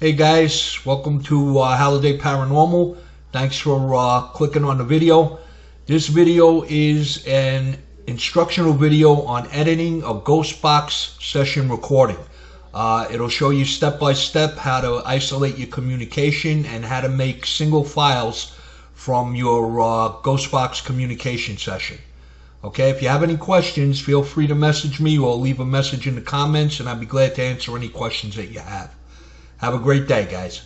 Hey guys, welcome to Halliday Paranormal. Thanks for clicking on the video. This video is an instructional video on editing a Ghostbox session recording. It'll show you step by step how to isolate your communication and how to make single files from your Ghostbox communication session. Okay, if you have any questions, feel free to message me or leave a message in the comments and I'd be glad to answer any questions that you have. Have a great day, guys.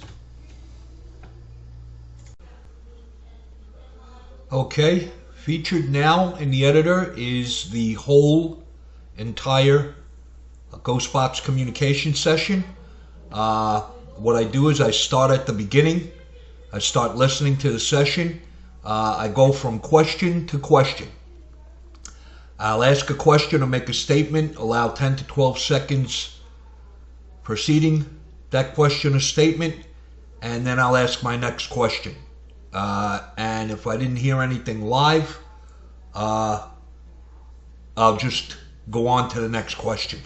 Okay, featured now in the editor is the whole entire Ghostbox communication session. What I do is I start at the beginning. I start listening to the session. I go from question to question. I'll ask a question or make a statement, allow 10 to 12 seconds preceding that question or statement, and then I'll ask my next question. And if I didn't hear anything live, I'll just go on to the next question.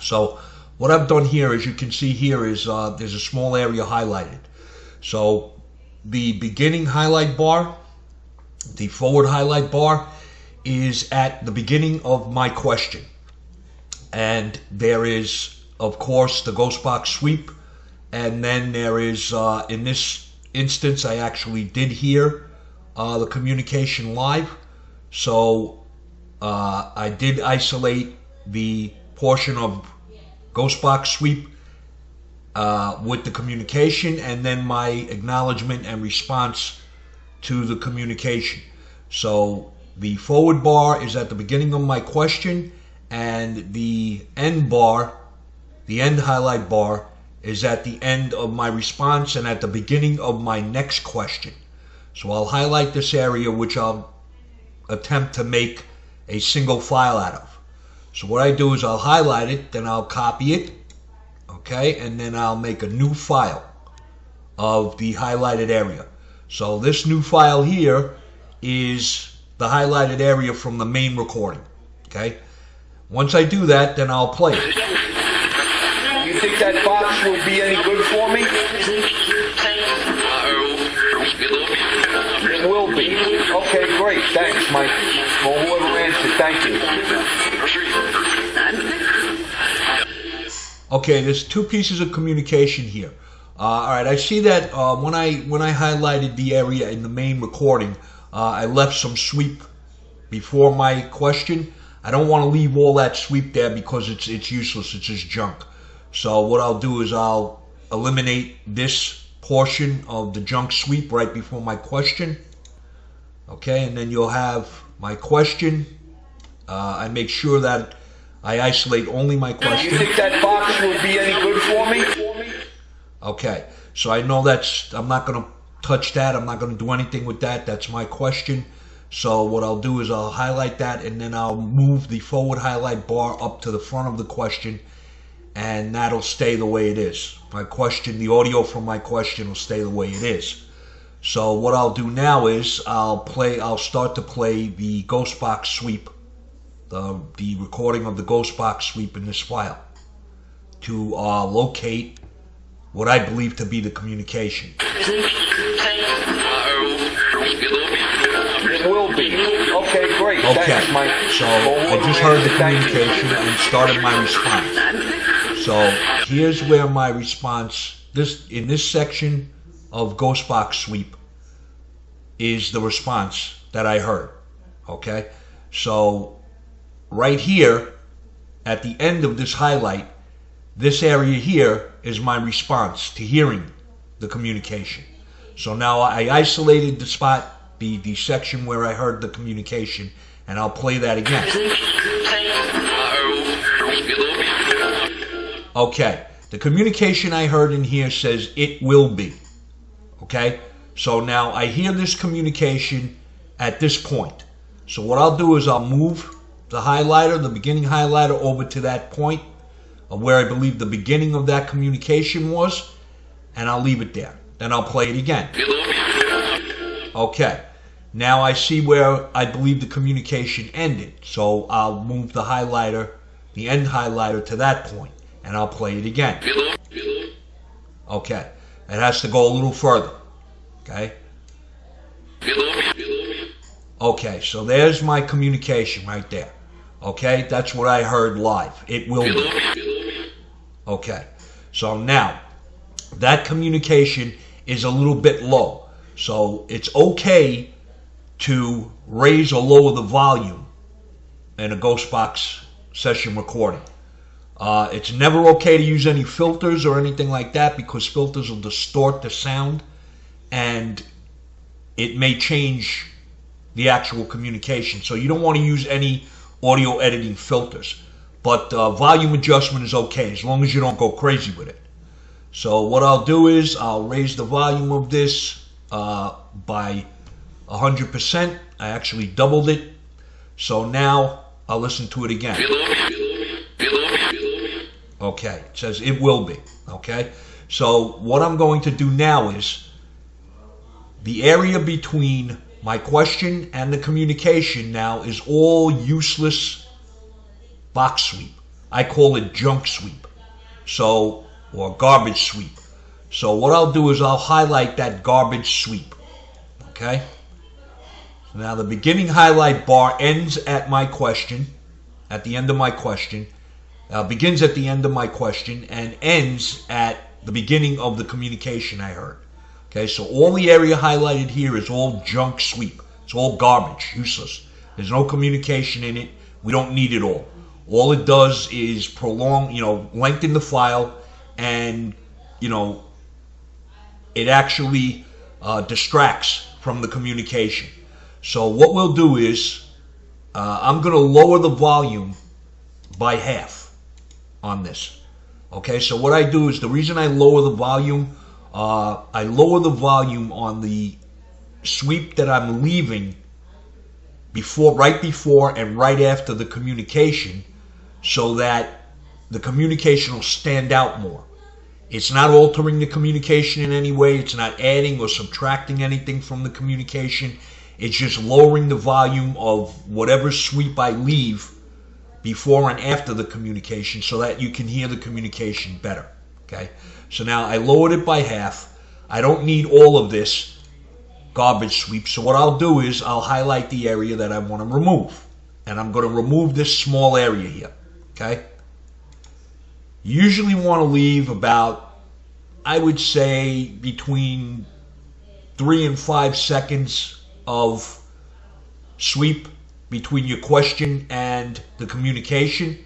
So what I've done here, as you can see here, is there's a small area highlighted. So the beginning highlight bar, the forward highlight bar, is at the beginning of my question. And there is, of course, the Ghostbox sweep, and then there is, in this instance, I actually did hear the communication live, so I did isolate the portion of Ghostbox sweep with the communication, and then my acknowledgement and response to the communication. So the forward bar is at the beginning of my question, and the end bar, the end highlight bar, is at the end of my response and at the beginning of my next question. So I'll highlight this area, which I'll attempt to make a single file out of. So what I do is I'll highlight it, then I'll copy it, okay, and then I'll make a new file of the highlighted area. So this new file here is the highlighted area from the main recording, okay? Once I do that, then I'll play it. You think that box will be any good for me? It will be. Okay, great. Thanks, Mike. Well, whoever answered, thank you. Okay, there's two pieces of communication here. All right, I see that when I highlighted the area in the main recording, I left some sweep before my question. I don't want to leave all that sweep there because it's useless. It's just junk. So what I'll do is I'll eliminate this portion of the junk sweep right before my question. Okay, and then you'll have my question. I make sure that I isolate only my question. You think that box will be any good for me? Okay, so I know I'm not going to touch that. I'm not going to do anything with that. That's my question. So what I'll do is I'll highlight that, and then I'll move the forward highlight bar up to the front of the question, and that'll stay the way it is. My question, the audio from my question will stay the way it is. So what I'll do now is I'll start to play the Ghostbox sweep, the recording of the Ghostbox sweep in this file, to locate what I believe to be the communication. It will be. Okay, great. Okay, thanks, Mike. so I just heard the communication and started my response. So here's where my response, in this section of Ghostbox sweep, is the response that I heard. Okay, so right here at the end of this highlight, this area here is my response to hearing the communication. So now I isolated the spot, the section where I heard the communication, and I'll play that again. Okay, the communication I heard in here says it will be. Okay, so now I hear this communication at this point. So what I'll do is I'll move the highlighter, the beginning highlighter, over to that point of where I believe the beginning of that communication was, and I'll leave it there. Then I'll play it again. Okay, now I see where I believe the communication ended, so I'll move the highlighter, the end highlighter, to that point, and I'll play it again. Okay. It has to go a little further. Okay. Okay, so there's my communication right there. Okay, that's what I heard live. It will be. Okay, so now that communication is a little bit low. So it's okay to raise or lower the volume in a Ghost Box session recording. It's never okay to use any filters or anything like that, because filters will distort the sound and it may change the actual communication. So you don't want to use any audio editing filters. But volume adjustment is okay as long as you don't go crazy with it. So what I'll do is I'll raise the volume of this by 100%. I actually doubled it. So now I'll listen to it again. Okay, it says it will be. Okay, so what I'm going to do now is the area between my question and the communication now is all useless box sweep. I call it junk sweep, so, or garbage sweep. So what I'll do is I'll highlight that garbage sweep. Okay, so now the beginning highlight bar ends at my question, at the end of my question. Begins at the end of my question and ends at the beginning of the communication I heard. Okay, so all the area highlighted here is all junk sweep. It's all garbage, useless. There's no communication in it. We don't need it all. All it does is prolong, lengthen the file, and, it actually distracts from the communication. So what we'll do is I'm going to lower the volume by half on this. Okay, so what I do is, the reason I lower the volume, on the sweep that I'm leaving right before and right after the communication, so that the communication will stand out more. It's not altering the communication in any way. It's not adding or subtracting anything from the communication. It's just lowering the volume of whatever sweep I leave before and after the communication, so that you can hear the communication better. Okay, so now I lowered it by half. I don't need all of this garbage sweep, so what I'll do is I'll highlight the area that I want to remove, and I'm going to remove this small area here. Okay, you usually want to leave about, I would say, between 3 and 5 seconds of sweep between your question and the communication.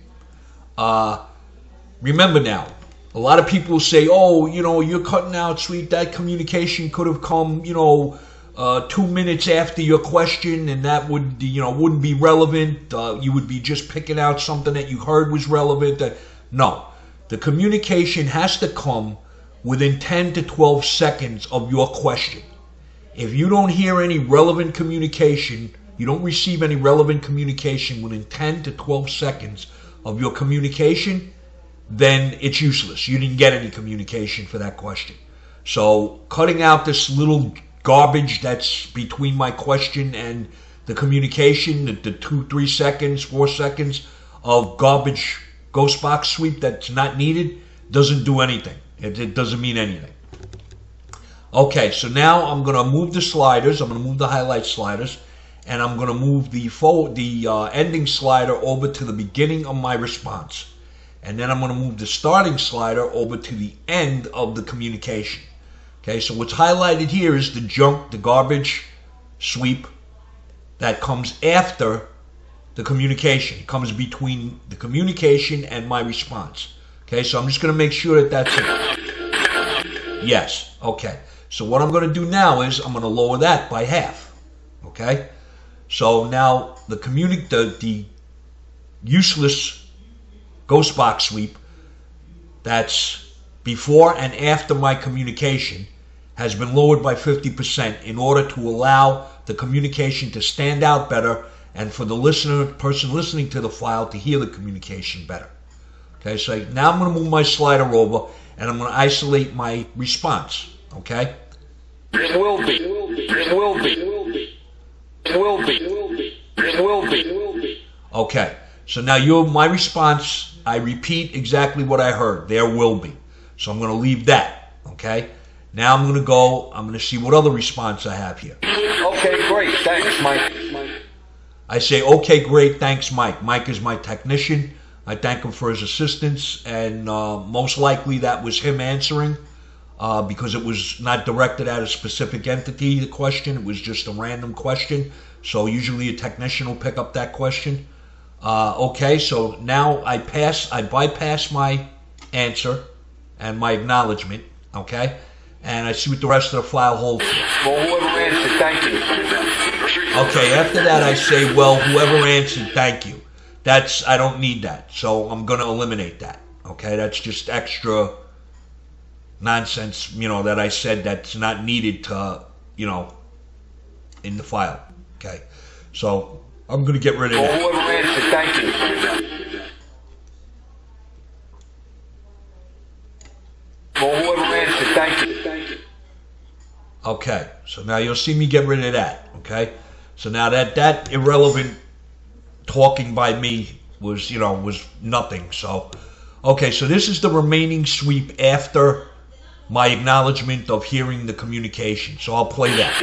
Remember now, a lot of people say, oh, you're cutting out sweep. That communication could have come, 2 minutes after your question, and that would, wouldn't be relevant. You would be just picking out something that you heard was relevant. No, the communication has to come within 10 to 12 seconds of your question. If you don't hear any relevant communication, you don't receive any relevant communication within 10 to 12 seconds of your communication, then it's useless. You didn't get any communication for that question. So cutting out this little garbage that's between my question and the communication, the 2, 3 seconds, 4 seconds of garbage ghost box sweep that's not needed, doesn't do anything. It doesn't mean anything. Okay, so now I'm going to move the sliders. I'm going to move the highlight sliders, and I'm going to move the ending slider over to the beginning of my response. And then I'm going to move the starting slider over to the end of the communication. Okay, so what's highlighted here is the garbage sweep that comes after the communication. It comes between the communication and my response. Okay, so I'm just going to make sure that that's it. Yes, okay. So what I'm going to do now is I'm going to lower that by half. Okay, so now the useless ghost box sweep that's before and after my communication has been lowered by 50% in order to allow the communication to stand out better and for the person listening to the file to hear the communication better. Okay, so now I'm going to move my slider over and I'm going to isolate my response. Okay? It will be. It will be. It will be. It will be. Okay, so now my response, I repeat exactly what I heard. There will be. So I'm going to leave that. Okay? Now I'm going to go, I'm going to see what other response I have here. Okay, great. Thanks, Mike. I say, okay, great, thanks, Mike. Mike is my technician. I thank him for his assistance, and most likely that was him answering because it was not directed at a specific entity, the question. It was just a random question. So usually a technician will pick up that question. Okay, so now I bypass my answer and my acknowledgement, okay? And I see what the rest of the file holds. Well, whoever answered, thank you. Okay, after that I say, well, whoever answered, thank you. I don't need that, so I'm going to eliminate that. Okay, that's just extra nonsense, that I said that's not needed to, in the file. Okay, so I'm going to get rid of that. Well, whoever answered, thank you. Well, whoever answered, thank you. Okay, so now you'll see me get rid of that. Okay, so now that irrelevant talking by me was nothing. So, okay, so this is the remaining sweep after my acknowledgement of hearing the communication. So I'll play that.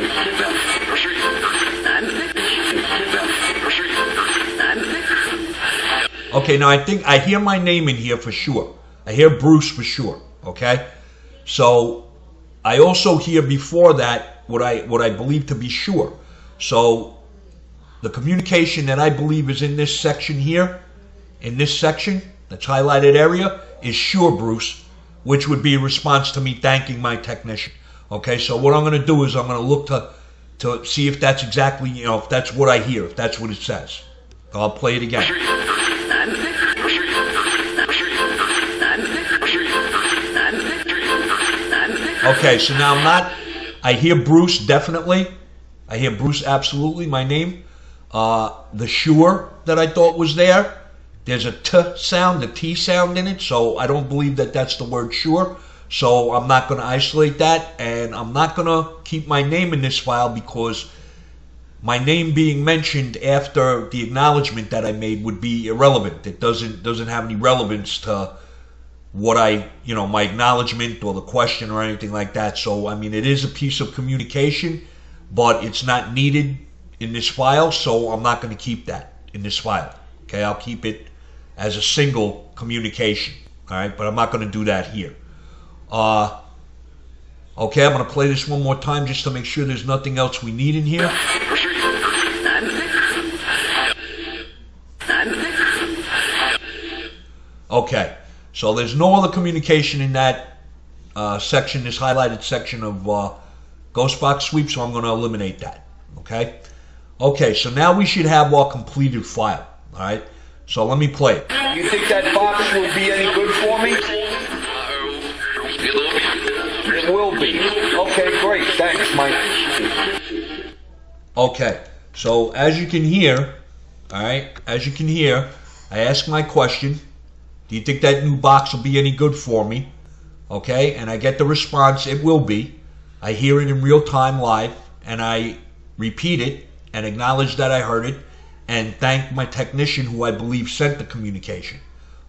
Okay, now I think I hear my name in here for sure. I hear Bruce for sure. Okay, so I also hear before that what I believe to be sure. So the communication that I believe is in this section here, in this section, that's highlighted area, is sure, Bruce, which would be a response to me thanking my technician. Okay, so what I'm going to do is I'm going to look to see if that's exactly, if that's what I hear, if that's what it says. I'll play it again. Okay, so now I hear Bruce definitely. I hear Bruce absolutely, my name. The sure that I thought was there's a T sound, the T sound in it, so I don't believe that that's the word sure. So I'm not going to isolate that, and I'm not going to keep my name in this file because my name being mentioned after the acknowledgement that I made would be irrelevant. It doesn't have any relevance to what my acknowledgement or the question or anything like that. So, I mean, it is a piece of communication, but it's not needed in this file, so I'm not going to keep that in this file. Okay, I'll keep it as a single communication. All right, but I'm not going to do that here. Okay, I'm going to play this one more time just to make sure there's nothing else we need in here. Okay, so there's no other communication in that section, this highlighted section of Ghost Box Sweep, so I'm going to eliminate that. Okay? Okay, so now we should have our completed file. All right? So let me play it. You think that box will be any good for me? It will be. Okay, great. Thanks, Mike. Okay, so as you can hear, all right, I ask my question. Do you think that new box will be any good for me? Okay, and I get the response, it will be. I hear it in real time live, and I repeat it and acknowledge that I heard it and thank my technician who I believe sent the communication.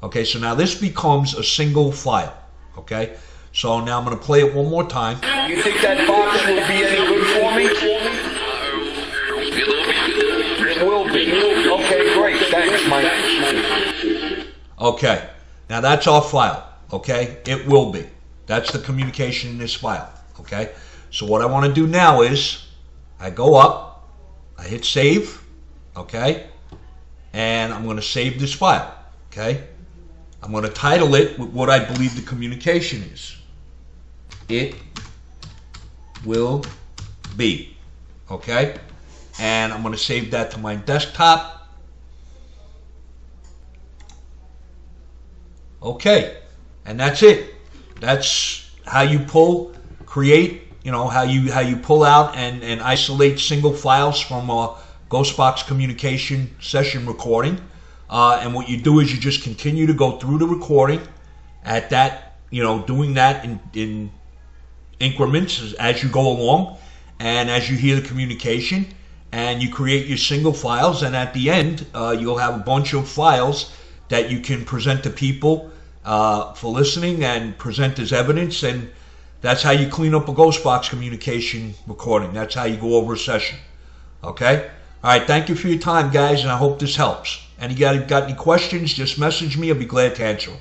Okay, so now this becomes a single file. Okay, so now I'm going to play it one more time. You think that box will be any good for me? It will be. Okay, great. Thanks, Mike. Okay, now that's our file. Okay, it will be. That's the communication in this file. Okay, so what I want to do now is I go up, I hit save, okay, and I'm going to save this file. Okay, I'm going to title it with what I believe the communication is. It will be. Okay, and I'm going to save that to my desktop. Okay, and that's it. That's how you create, how you pull out and isolate single files from a Ghostbox communication session recording. And what you do is you just continue to go through the recording at that, doing that in increments as you go along and as you hear the communication, and you create your single files, and at the end you'll have a bunch of files that you can present to people for listening and present as evidence, and That's how you clean up a ghost box communication recording. That's how you go over a session. Okay? All right, thank you for your time, guys, and I hope this helps. Anybody got any questions, just message me. I'll be glad to answer them.